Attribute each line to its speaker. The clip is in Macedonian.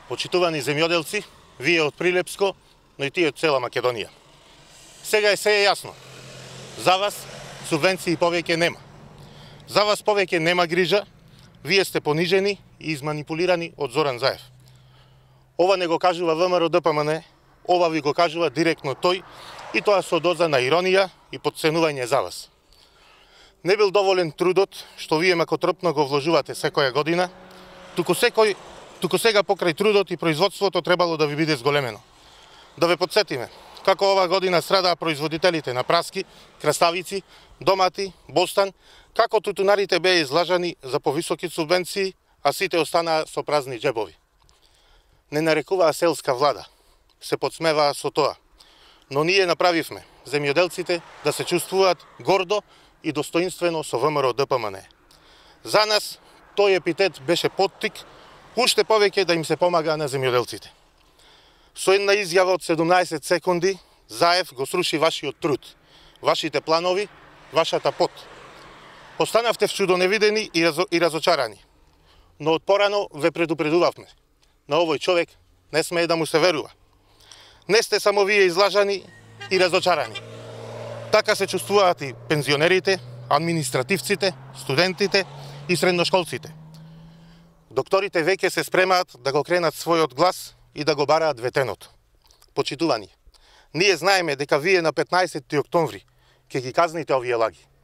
Speaker 1: Почитувани земјоделци, вие од Прилепско, но и тие од цела Македонија. Сега се е јасно. За вас субвенции повеќе нема. За вас повеќе нема грижа, вие сте понижени и изманипулирани од Зоран Заев. Ова не го кажува ВМРО ДПМН, ова ви го кажува директно тој, и тоа со доза на иронија и потценување за вас. Не бил доволен трудот што вие макотропно го вложувате секоја година, туку сега покрај трудот и производството требало да ви биде зголемено. Да ве подсетиме како ова година страдаа производителите на праски, краставици, домати, бостан, како тутунарите беа излажани за повисоки субвенции, а сите останаа со празни џебови. Не нарекуваа селска влада, се подсмеваа со тоа. Но ние направивме земјоделците да се чувствуваат гордо и достоинствено со ВМРО ДПМН. За нас тој епитет беше поттик уште повеќе да им се помага на земјоделците. Со една изјава од 17 секунди Заев го сруши вашиот труд, вашите планови, вашата пот. Останавте вчудоневидени и разочарани. Но од порано ве предупредувавме. На овој човек не смее да му се верува. Не сте само вие излажани и разочарани. Така се чувствуваат и пензионерите, административците, студентите и средношколците. Докторите веќе се спремаат да го кренат својот глас и да го бараат ветеното. Почитувани, ние знаеме дека вие на 15 октомври ќе ги казните овие лаги.